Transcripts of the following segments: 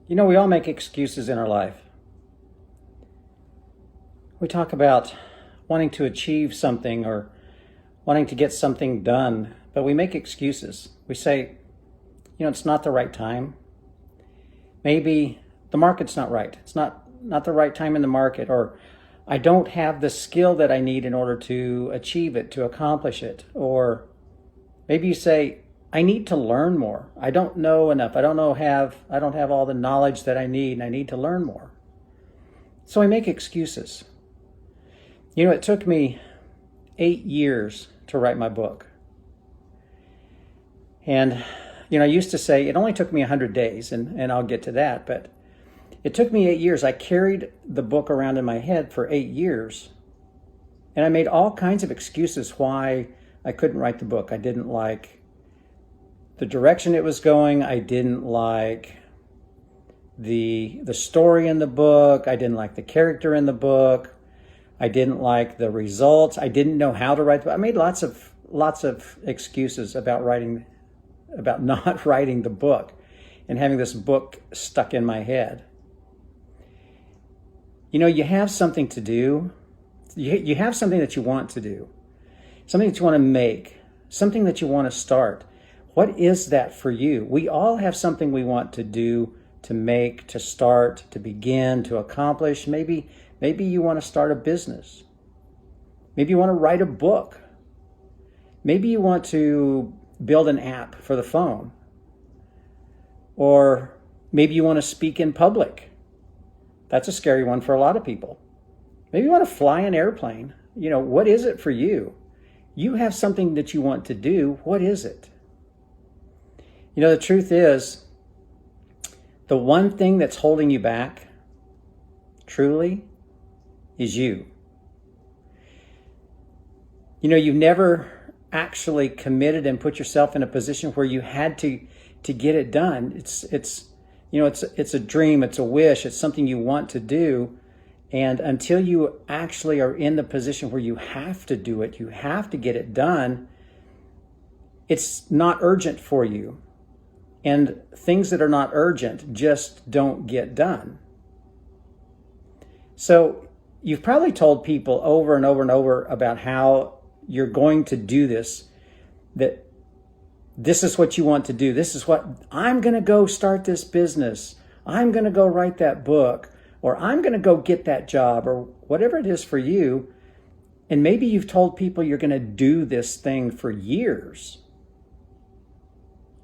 You know, we all make excuses in our life. We talk about wanting to achieve something or wanting to get something done, but we make excuses. We say, it's not the right time. Maybe the market's not right. It's not the right time in the market, or I don't have the skill that I need in order to achieve it, to accomplish it. Or maybe you say, I need to learn more. I don't know enough. I don't have all the knowledge that I need, and I need to learn more. So I make excuses. It took me 8 years to write my book. And, I used to say it only took me 100 days, and I'll get to that, but it took me 8 years. I carried the book around in my head for 8 years, and I made all kinds of excuses why I couldn't write the book. I didn't like the direction it was going. I didn't like the story in the book. I didn't like the character in the book. I didn't like the results. I didn't know how to write the book. I made lots of excuses about not writing the book and having this book stuck in my head. You have something to do. You have something that you want to do, something that you want to make, something that you want to start. What is that for you? We all have something we want to do, to make, to start, to begin, to accomplish. Maybe you want to start a business. Maybe you want to write a book. Maybe you want to build an app for the phone. Or maybe you want to speak in public. That's a scary one for a lot of people. Maybe you want to fly an airplane. What is it for you? You have something that you want to do. What is it? The truth is, the one thing that's holding you back, truly, is you. You've never actually committed and put yourself in a position where you had to get it done. It's a dream, it's a wish, it's something you want to do. And until you actually are in the position where you have to do it, you have to get it done, it's not urgent for you. And things that are not urgent just don't get done. So you've probably told people over and over and over about how you're going to do this, that this is what you want to do. This is what I'm going to go start this business. I'm going to go write that book, or I'm going to go get that job, or whatever it is for you. And maybe you've told people you're going to do this thing for years,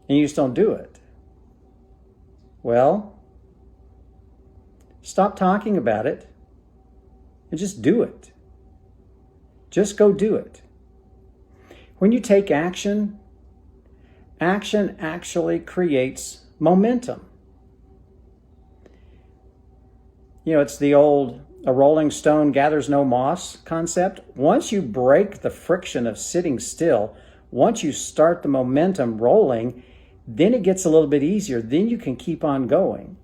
and you just don't do it. Well, stop talking about it and just do it. Just go do it. When you take action, action actually creates momentum. It's the old, a rolling stone gathers no moss concept. Once you break the friction of sitting still, once you start the momentum rolling, then it gets a little bit easier. Then you can keep on going.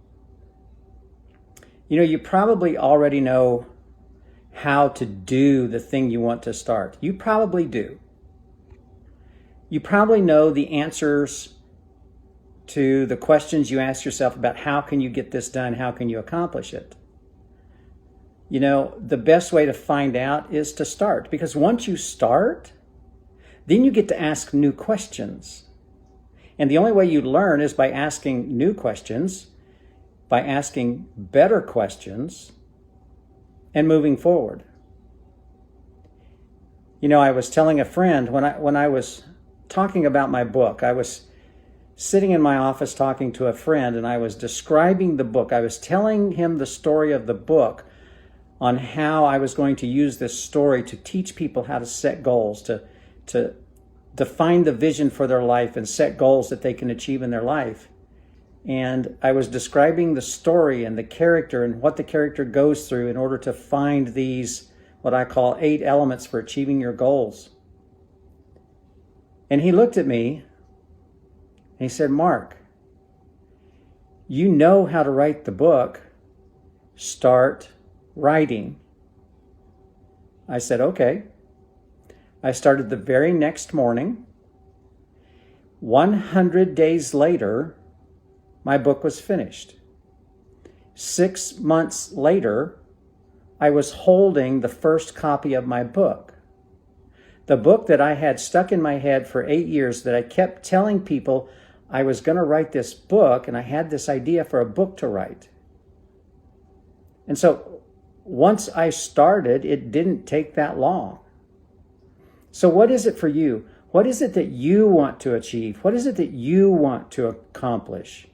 You probably already know how to do the thing you want to start. You probably do. You probably know the answers to the questions you ask yourself about how can you get this done? How can you accomplish it? The best way to find out is to start, because once you start, then you get to ask new questions. And the only way you learn is by asking new questions, by asking better questions, and moving forward. I was telling a friend when I was talking about my book, I was sitting in my office talking to a friend, and I was describing the book. I was telling him the story of the book, on how I was going to use this story to teach people how to set goals, to define the vision for their life and set goals that they can achieve in their life. And I was describing the story and the character and what the character goes through in order to find these, what I call 8 elements for achieving your goals. And he looked at me and he said, Mark, you know how to write the book. Start writing. I said, okay. I started the very next morning. 100 days later, my book was finished. 6 months later, I was holding the first copy of my book. The book that I had stuck in my head for 8 years, that I kept telling people I was going to write this book, and I had this idea for a book to write. And so once I started, it didn't take that long. So what is it for you? What is it that you want to achieve? What is it that you want to accomplish?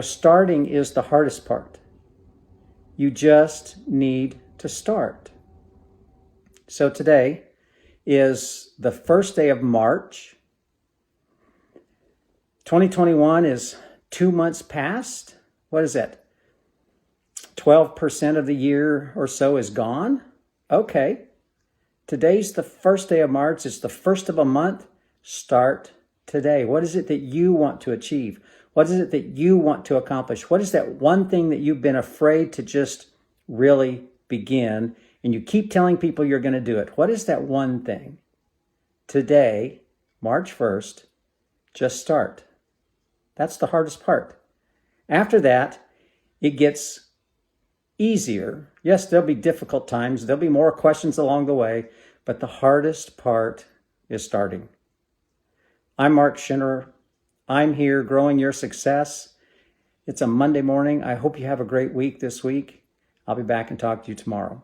Starting is the hardest part. You just need to start. So today is the first day of March. 2021 is 2 months past. What is that? 12% of the year or so is gone? Okay. Today's the first day of March. It's the first of a month. Start today. What is it that you want to achieve? What is it that you want to accomplish? What is that one thing that you've been afraid to just really begin, and you keep telling people you're going to do it? What is that one thing? Today, March 1st, just start. That's the hardest part. After that, it gets easier. Yes, there'll be difficult times. There'll be more questions along the way, but the hardest part is starting. I'm Mark Schinnerer. I'm here growing your success. It's a Monday morning. I hope you have a great week this week. I'll be back and talk to you tomorrow.